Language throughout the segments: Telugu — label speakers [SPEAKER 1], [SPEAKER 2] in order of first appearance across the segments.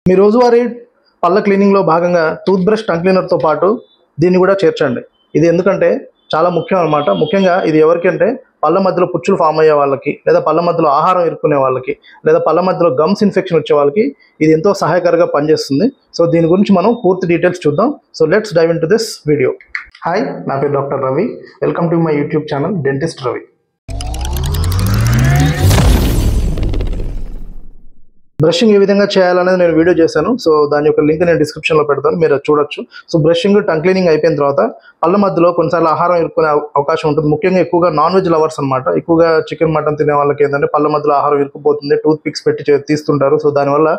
[SPEAKER 1] మీ రోజువారీ పళ్ళ క్లీనింగ్లో భాగంగా టూత్ బ్రష్ టంగ్ క్లీనర్తో పాటు దీన్ని కూడా చేర్చండి. ఇది ఎందుకంటే చాలా ముఖ్యం అన్నమాట. ముఖ్యంగా ఇది ఎవరికంటే పళ్ళ మధ్యలో పుచ్చులు ఫామ్ అయ్యే వాళ్ళకి, లేదా పళ్ళ మధ్యలో ఆహారం ఇరుక్కునే వాళ్ళకి, లేదా పళ్ళ మధ్యలో గమ్స్ ఇన్ఫెక్షన్ వచ్చే వాళ్ళకి ఇది ఎంతో సహాయకరంగా పనిచేస్తుంది. సో దీని గురించి మనం పూర్తి డీటెయిల్స్ చూద్దాం. So let's dive into this video. Hi, నా పేరు doctor Ravi. Welcome to my YouTube channel dentist Ravi. Brushing ఏ విధంగా చేయాలనేది నేను వీడియో చేశాను. సో దాని యొక్క లింక్ నేను డిస్క్రిప్షన్లో పెడతాను, మీరు చూడొచ్చు. సో బ్రషింగ్ టంగ్ క్లీనింగ్ అయిపోయిన తర్వాత పళ్ళ మధ్యలో కొన్నిసార్లు ఆహారం ఇరుక్కునే అవకాశం ఉంటుంది. ముఖ్యంగా ఎక్కువగా నాన్ వెజ్ లవర్స్ అనమాట. ఎక్కువగా చికెన్ మటన్ తినే వాళ్ళకి ఏంటంటే పళ్ళ మధ్యలో ఆహారం ఇరుక్కుపోతుంది, టూత్ పిక్స్ పెట్టి తీస్తుంటారు. సో దానివల్ల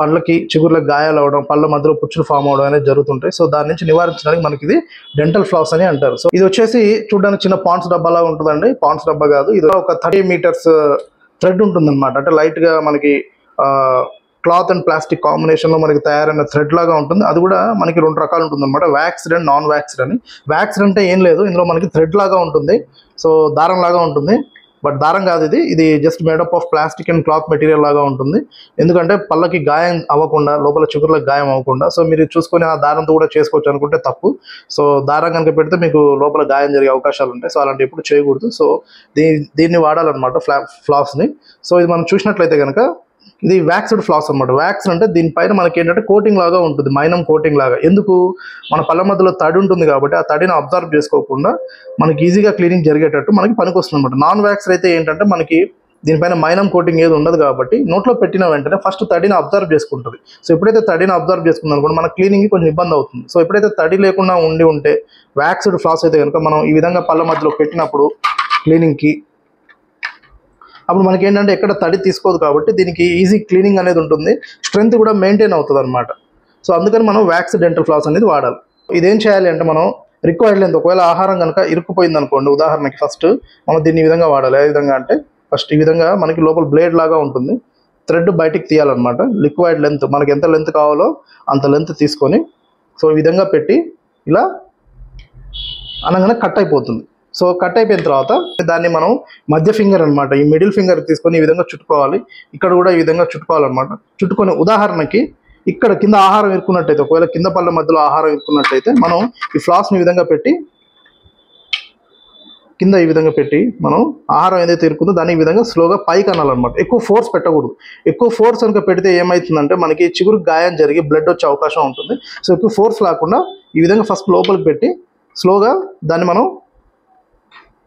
[SPEAKER 1] పళ్ళకి చిగుర్లకు గాయాలు అవ్వడం, పళ్ళ మధ్యలో పుచ్చులు ఫామ్ అవడం అనేది జరుగుతుంటాయి. సో దాని నుంచి నివారించడానికి మనకి ఇది డెంటల్ ఫ్లాస్ అని అంటారు. సో ఇది వచ్చేసి చూడడానికి చిన్న పాండ్స్ డబ్బాలా ఉంటుందండి. పాండ్స్ డబ్బా కాదు, ఇది ఒక 30 మీటర్స్ థ్రెడ్ ఉంటుంది అనమాట. అంటే లైట్గా మనకి క్లాత్ అండ్ ప్లాస్టిక్ కాంబినేషన్లో మనకి తయారైన థ్రెడ్ లాగా ఉంటుంది. అది కూడా మనకి 2 రకాలు ఉంటుంది అనమాట, వ్యాక్స్డ్ అండ్ నాన్ వ్యాక్స్డ్ అని. వ్యాక్స్డ్ అంటే ఏం లేదు, ఇందులో మనకి థ్రెడ్ లాగా ఉంటుంది. సో దారం లాగా ఉంటుంది, బట్ దారం కాదు, ఇది just made up of plastic and cloth material లాగా ఉంటుంది. ఎందుకంటే పళ్ళకి గాయం అవ్వకుండా, లోపల చిగుర్లకు గాయం అవ్వకుండా. సో మీరు చూసుకొని ఆ దారంతో కూడా చేసుకోవచ్చు అనుకుంటే తప్పు. సో దారం కనుక పెడితే మీకు లోపల గాయం జరిగే అవకాశాలు ఉంటాయి. సో అలాంటి ఎప్పుడు చేయకూడదు. సో దీన్ని వాడాలన్నమాట, ఫ్లాస్ని. సో ఇది మనం చూసినట్లయితే కనుక ఇది వ్యాక్స్డ్ ఫ్లాస్ అనమాట. వ్యాక్స్ అంటే దీనిపైన మనకి ఏంటంటే కోటింగ్ లాగా ఉంటుంది, మైనం కోటింగ్ లాగా. ఎందుకు? మన పళ్ళ మధ్యలో తడి ఉంటుంది కాబట్టి ఆ తడిని అబ్జర్వ్ చేసుకోకుండా మనకి ఈజీగా క్లీనింగ్ జరిగేటట్టు మనకి పనికొస్తుంది అనమాట. నాన్ వ్యాక్స్ అయితే ఏంటంటే మనకి దీనిపైన మైనం కోటింగ్ ఏది ఉండదు కాబట్టి నోట్లో పెట్టిన వెంటనే ఫస్ట్ తడిని అబ్జర్వ్ చేసుకుంటుంది. సో ఎప్పుడైతే తడిని అబ్జర్వ్ చేసుకుంది అనుకోండి, మన క్లీనింగ్ కొంచెం ఇబ్బంది అవుతుంది. సో ఎప్పుడైతే తడి లేకుండా ఉంటే వ్యాక్స్డ్ ఫ్లాస్ అయితే కనుక మనం ఈ విధంగా పళ్ళ మధ్యలో పెట్టినప్పుడు క్లీనింగ్కి అప్పుడు మనకి ఏంటంటే ఎక్కడ తడి తీసుకోదు కాబట్టి దీనికి ఈజీ క్లీనింగ్ అనేది ఉంటుంది, స్ట్రెంత్ కూడా మెయింటైన్ అవుతుంది అనమాట. సో అందుకని మనం వ్యాక్స్ డెంటల్ ఫ్లాస్ అనేది వాడాలి. ఇదేం చేయాలి అంటే మనం రిక్వైర్డ్ లెంత్, ఒకవేళ ఆహారం కనుక ఇరుక్కుపోయింది అనుకోండి, ఉదాహరణకి ఫస్ట్ మనం దీన్ని ఈ విధంగా వాడాలి. ఏ విధంగా అంటే ఫస్ట్ ఈ విధంగా మనకి లోపల బ్లేడ్ లాగా ఉంటుంది, థ్రెడ్ బయటికి తీయాలన్నమాట. లిక్విడ్ లెంత్ మనకి ఎంత లెంత్ కావాలో అంత లెంత్ తీసుకొని సో ఈ విధంగా పెట్టి ఇలా అనగానే కట్ అయిపోతుంది. సో కట్ అయిపోయిన తర్వాత దాన్ని మనం మధ్య ఫింగర్ అనమాట, ఈ మిడిల్ ఫింగర్ తీసుకొని ఈ విధంగా చుట్టుకోవాలి. ఇక్కడ కూడా ఈ విధంగా చుట్టుకోవాలన్నమాట. చుట్టుకొని ఉదాహరణకి ఇక్కడ కింద ఆహారం ఇరుక్కున్నట్టయితే, ఒకవేళ కింద పళ్ళ మధ్యలో ఆహారం ఇరుక్కున్నట్టయితే మనం ఈ ఫ్లాస్ని ఈ విధంగా పెట్టి కింద ఈ విధంగా పెట్టి మనం ఆహారం ఏదైతే ఇరుక్కుందో దాన్ని ఈ విధంగా స్లోగా పైకి అనాలన్నమాట. ఎక్కువ ఫోర్స్ పెట్టకూడదు. ఎక్కువ ఫోర్స్ కనుక పెడితే ఏమవుతుందంటే మనకి చిగురు గాయం జరిగి బ్లడ్ వచ్చే అవకాశం ఉంటుంది. సో ఎక్కువ ఫోర్స్ లేకుండా ఈ విధంగా ఫస్ట్ లోపలికి పెట్టి స్లోగా దాన్ని మనం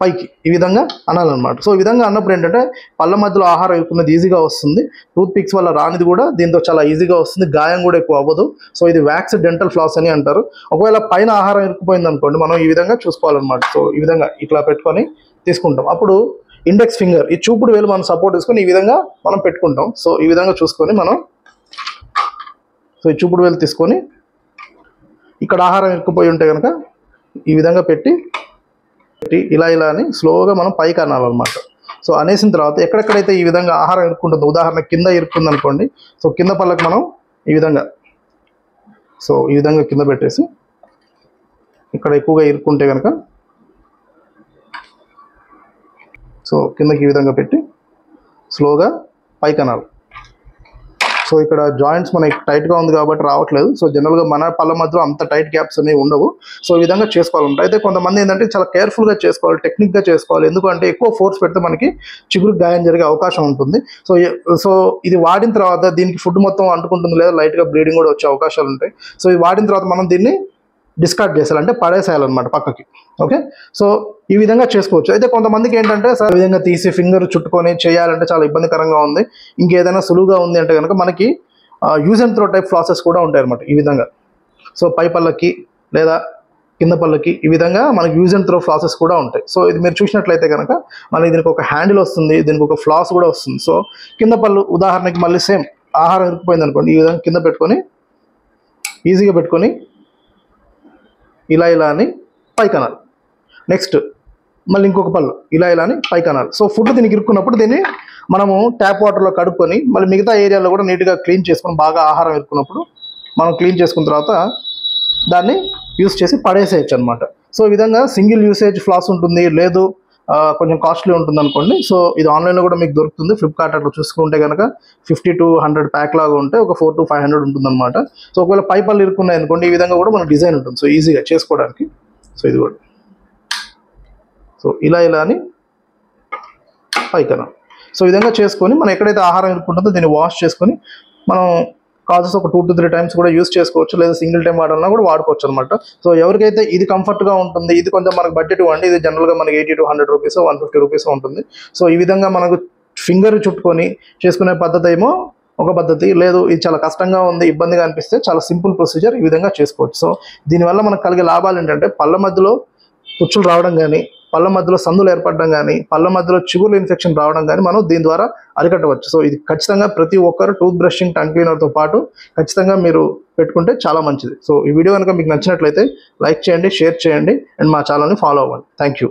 [SPEAKER 1] పైకి ఈ విధంగా అనాలన్నమాట. సో ఈ విధంగా అన్నప్పుడు ఏంటంటే పళ్ళ మధ్యలో ఆహారం ఇరుక్కున్నది ఈజీగా వస్తుంది, టూత్ పిక్స్ వల్ల రానిది కూడా దీంతో చాలా ఈజీగా వస్తుంది, గాయం కూడా ఎక్కువ అవ్వదు. సో ఇది వ్యాక్స్ డెంటల్ ఫ్లాస్ అని అంటారు. ఒకవేళ పైన ఆహారం ఇరుక్కుపోయింది అనుకోండి, మనం ఈ విధంగా చూసుకోవాలన్నమాట. సో ఈ విధంగా ఇట్లా పెట్టుకొని తీసుకుంటాం. అప్పుడు ఇండెక్స్ ఫింగర్, ఈ చూపుడు వేలు మనం సపోర్ట్ తీసుకొని ఈ విధంగా మనం పెట్టుకుంటాం. సో ఈ విధంగా చూసుకొని మనం ఈ చూపుడు వేలు తీసుకొని ఇక్కడ ఆహారం ఇరుక్కుపోయి ఉంటే కనుక ఈ విధంగా పెట్టి ఇలా అని స్లోగా మనం పైకి అనాలన్నమాట. సో అనేసిన తర్వాత ఎక్కడెక్కడైతే ఈ విధంగా ఆహారం ఇరుక్కుంటుందో, ఉదాహరణ కింద ఇరుక్కుంది అనుకోండి, సో కింద పళ్ళకి మనం ఈ విధంగా ఈ విధంగా కింద పెట్టేసి ఇక్కడ ఎక్కువగా ఇరుక్కుంటే కనుక సో కిందకి ఈ విధంగా పెట్టి స్లోగా పైకి అనాలి. సో ఇక్కడ జాయింట్స్ మనకి టైట్గా ఉంది కాబట్టి రావట్లేదు. సో జనరల్గా మన పళ్ళ మధ్యలో అంత టైట్ గ్యాప్స్ అనేవి ఉండవు. సో ఈ విధంగా చేసుకోవాలంటే అయితే కొంతమంది ఏంటంటే చాలా కేర్ఫుల్గా చేసుకోవాలి, టెక్నిక్గా చేసుకోవాలి. ఎందుకంటే ఎక్కువ ఫోర్స్ పెడితే మనకి చిగురు గాయం జరిగే అవకాశం ఉంటుంది. సో ఇది వాడిన తర్వాత దీనికి ఫుడ్ మొత్తం అంటుకుంటుంది, లేదా లైట్గా బ్లీడింగ్ కూడా వచ్చే అవకాశాలు ఉంటాయి. సో ఇది వాడిన తర్వాత మనం దీన్ని డిస్కార్డ్ చేయాలంటే పడేసేయాలన్నమాట పక్కకి. ఓకే, సో ఈ విధంగా చేసుకోవచ్చు. అయితే కొంతమందికి ఏంటంటే ఈ విధంగా తీసి ఫింగర్ చుట్టుకొని చేయాలంటే చాలా ఇబ్బందికరంగా ఉంది, ఇంకేదైనా సులువుగా ఉంది అంటే కనుక మనకి యూజ్ అండ్ త్రో టైప్ ఫ్లాసెస్ కూడా ఉంటాయి అన్నమాట. ఈ విధంగా సో పై పళ్ళకి లేదా కింద పళ్ళకి ఈ విధంగా మనకి యూజ్ అండ్ త్రో ఫ్లాసెస్ కూడా ఉంటాయి. సో ఇది మీరు చూసినట్లయితే కనుక మనకి దీనికి ఒక హ్యాండిల్ వస్తుంది, దీనికి ఒక ఫ్లాస్ కూడా వస్తుంది. సో కింద పళ్ళు ఉదాహరణకి మళ్ళీ సేమ్ ఆహారం ఇరుక్కుపోయింది అనుకోండి, ఈ విధంగా కింద పెట్టుకొని ఈజీగా పెట్టుకొని ఇలా అని పైకి అనాలి. నెక్స్ట్ మళ్ళీ ఇంకొక పళ్ళు ఇలా అని పైకి అనాలి. సో ఫుడ్ దీనికి ఇరుక్కున్నప్పుడు దీన్ని మనము ట్యాప్ వాటర్లో కడుక్కొని మళ్ళీ మిగతా ఏరియాలో కూడా నీట్గా క్లీన్ చేసుకొని, బాగా ఆహారం ఇరుక్కున్నప్పుడు మనం క్లీన్ చేసుకున్న తర్వాత దాన్ని యూస్ చేసి పడేసేయచ్చు అనమాట. సో ఈ విధంగా సింగిల్ యూసేజ్ ఫ్లాస్ ఉంటుంది, లేదు కొంచెం కాస్ట్లీ ఉంటుంది అనుకోండి. సో ఇది ఆన్లైన్లో కూడా మీకు దొరుకుతుంది. ఫ్లిప్కార్ట్ అట్లా చూసుకుంటే కనుక 50 to 100 ప్యాక్ లాగా ఉంటే ఒక 400 to 500 ఉంటుంది అనమాట. సో ఒకవేళ పై పళ్ళు ఇరుక్కున్నాయి అనుకోండి, ఈ విధంగా కూడా మన డిజైన్ ఉంటుంది. సో ఈజీగా చేసుకోవడానికి. సో ఇది కూడా సో ఇలా అని పైకన సో ఈ విధంగా చేసుకొని మనం ఎక్కడైతే ఆహారం ఇరుక్కుంటుందో దీన్ని వాష్ చేసుకొని మనం కాజెస్ ఒక 2 to 3 times కూడా యూస్ చేసుకోవచ్చు, లేదా సింగిల్ టైం వాడాలన్నా కూడా వాడుకోవచ్చు అనమాట. సో ఎవరికైతే ఇది కంఫర్ట్గా ఉంటుంది, ఇది కొంచెం మనకు బడ్జెట్ ఇవ్వండి, ఇది జనరల్గా మనకి 80 to 100 రూపీస్ 150 రూపీస్ ఉంటుంది. సో ఈ విధంగా మనకు ఫింగర్ చుట్టుకొని చేసుకునే పద్ధతి ఏమో ఒక పద్ధతి, లేదు ఇది చాలా కష్టంగా ఉంది, ఇబ్బందిగా అనిపిస్తే చాలా సింపుల్ ప్రొసీజర్, ఈ విధంగా చేసుకోవచ్చు. సో దీనివల్ల మనకు కలిగే లాభాలు ఏంటంటే పళ్ళ మధ్యలో పుచ్చులు రావడం కానీ, పళ్ళ మధ్యలో సందులు ఏర్పడడం కానీ, పళ్ళ మధ్యలో చిగురు ఇన్ఫెక్షన్ రావడం కానీ మనం దీని ద్వారా అరికట్టవచ్చు. సో ఇది ఖచ్చితంగా ప్రతి ఒక్కరు టూత్ బ్రషింగ్, టంగ్ క్లీనర్తో పాటు ఖచ్చితంగా మీరు పెట్టుకుంటే చాలా మంచిది. సో ఈ వీడియో కనుక మీకు నచ్చినట్లయితే లైక్ చేయండి, షేర్ చేయండి అండ్ మా ఛానల్ని ఫాలో అవ్వండి. Thank you.